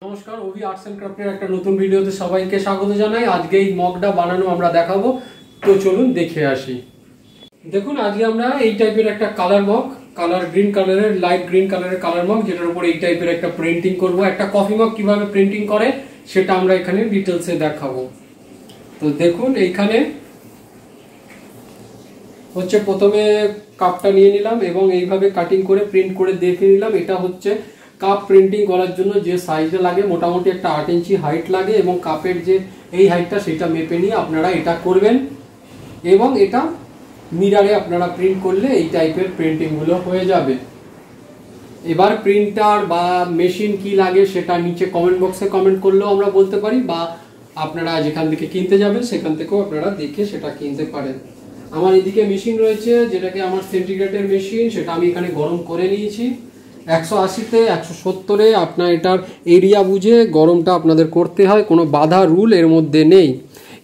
নমস্কার, ওভি arts and ক্রাফটের একটা নতুন ভিডিওতে সবাইকে স্বাগত জানাই। আজকে এই মগটা বানানো আমরা দেখাবো, তো চলুন দেখে আসি। দেখুন, আজকে আমরা এই টাইপের একটা কালার মগ, কালার গ্রিন কালারের, লাইট গ্রিন কালারের কালার মগ, যেটার উপর এই টাইপের একটা প্রিন্টিং করব। একটা কফি মগ কিভাবে প্রিন্টিং করে সেটা আমরা এখানে ডিটেলসে দেখাবো। তো দেখুন, এইখানে হচ্ছে প্রথমে কাপটা নিয়ে নিলাম এবং এইভাবে কাটিং করে প্রিন্ট করে দেখে নিলাম। এটা হচ্ছে কাপ প্রিন্টিং করার জন্য যে সাইজে লাগে, মোটামুটি একটা 8 ইঞ্চি হাইট লাগে এবং কাপের যে এই হাইটটা সেটা মেপে নিয়ে আপনারা এটা করবেন এবং এটা মিরারে আপনারা প্রিন্ট করলে এই টাইপের প্রিন্টিংগুলো হয়ে যাবে। এবার প্রিন্টার বা মেশিন কি লাগে সেটা নিচে কমেন্ট বক্সে কমেন্ট করলেও আমরা বলতে পারি, বা আপনারা যেখান থেকে কিনতে যাবেন সেখান থেকেও আপনারা দেখে সেটা কিনতে পারেন। আমার এদিকে মেশিন রয়েছে, যেটাকে আমার সেন্টিগ্রেডের মেশিন, সেটা আমি এখানে গরম করে নিয়েছি 180-তে 170-এ। আপনার এটার এরিয়া বুঝে গরমটা আপনাদের করতে হয়, কোনো বাধা রুল এর মধ্যে নেই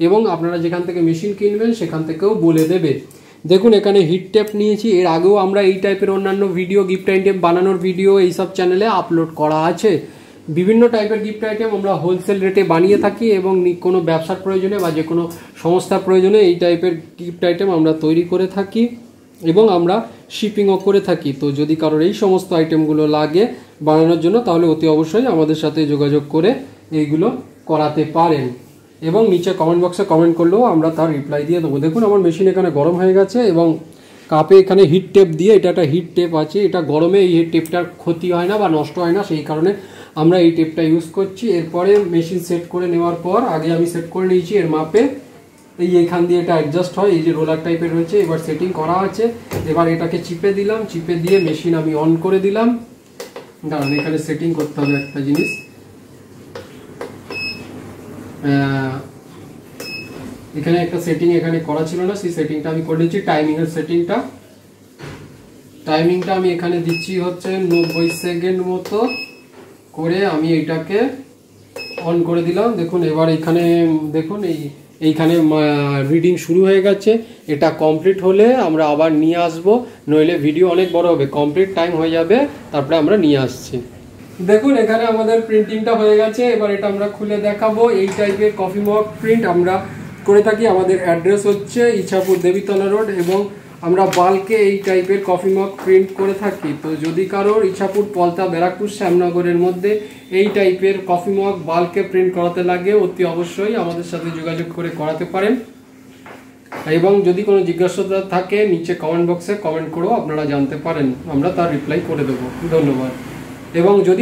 এবং আপনারা যেখান থেকে মেশিন কিনবেন সেখান থেকেও বলে দেবে। দেখুন, এখানে হিট টেপ নিয়েছি। এর আগেও আমরা এই টাইপের অন্যান্য ভিডিও, গিফট আইটেম বানানোর ভিডিও এইসব চ্যানেলে আপলোড করা আছে। বিভিন্ন টাইপের গিফট আইটেম আমরা হোলসেল রেটে বানিয়ে থাকি এবং কোনো ব্যবসার প্রয়োজনে বা যে কোনো সংস্থার প্রয়োজনে এই টাইপের গিফট আইটেম আমরা তৈরি করে থাকি এবং আমরা শিপিংও করে থাকি। তো যদি কারোর এই সমস্ত আইটেমগুলো লাগে বানানোর জন্য, তাহলে অতি অবশ্যই আমাদের সাথে যোগাযোগ করে এইগুলো করাতে পারেন এবং নিচে কমেন্ট বক্সে কমেন্ট করলেও আমরা তার রিপ্লাই দিয়ে দেবো। দেখুন, আমার মেশিন এখানে গরম হয়ে গেছে এবং কাপে এখানে হিট টেপ দিয়ে, এটা একটা হিট টেপ আছে, এটা গরমে এই টেপটার ক্ষতি হয় না বা নষ্ট হয় না, সেই কারণে আমরা এই টেপটা ইউজ করছি। এরপরে মেশিন সেট করে নেওয়ার পর, আগে আমি সেট করে নিয়েছি এর মাপে, এইখান দিয়ে এটা অ্যাডজাস্ট হয়, এই যে রোলার টাইপের রয়েছে। এবার সেটিং করা আছে, এবার এটাকে চিপে দিলাম, চিপে দিয়ে মেশিন আমি অন করে দিলাম। দাঁড়ান, এখানে সেটিং করতে হবে একটা জিনিস। এখানে একটা সেটিং এখানে করা ছিল না, সেই সেটিংটা আমি করে নিচ্ছি। টাইমিংয়ের টাইমিংটা আমি এখানে দিচ্ছি হচ্ছে 90 সেকেন্ড মতো করে আমি এটাকে অন করে দিলাম। দেখুন, এবার এখানে দেখুন এইখানে রিডিং শুরু হয়ে গেছে। এটা কমপ্লিট হলে আমরা আবার নিয়ে আসব, নইলে ভিডিও অনেক বড় হবে। কমপ্লিট টাইম হয়ে যাবে, তারপরে আমরা নিয়ে আসছি। দেখুন, এখানে আমাদের প্রিন্টিংটা হয়ে গেছে। এবার এটা আমরা খুলে দেখাবো। এই টাইপের কফি মগ প্রিন্ট আমরা করে থাকি। আমাদের অ্যাড্রেস হচ্ছে ইছাপুর দেবীতলা রোড এবং আমরা বাল্কে এই টাইপের কফি মগ প্রিন্ট করে থাকি। তো যদি কারোর ইছাপুর, পলতা, ব্যারাকপুর, শ্যামনগরের মধ্যে এই টাইপের কফি মগ বাল্কে প্রিন্ট করাতে লাগে, অতি অবশ্যই আমাদের সাথে যোগাযোগ করে করাতে পারেন এবং যদি কোনো জিজ্ঞাসা থাকে নিচে কমেন্ট বক্সে কমেন্ট করেও আপনারা জানতে পারেন, আমরা তার রিপ্লাই করে দেবো। ধন্যবাদ। এবং যদি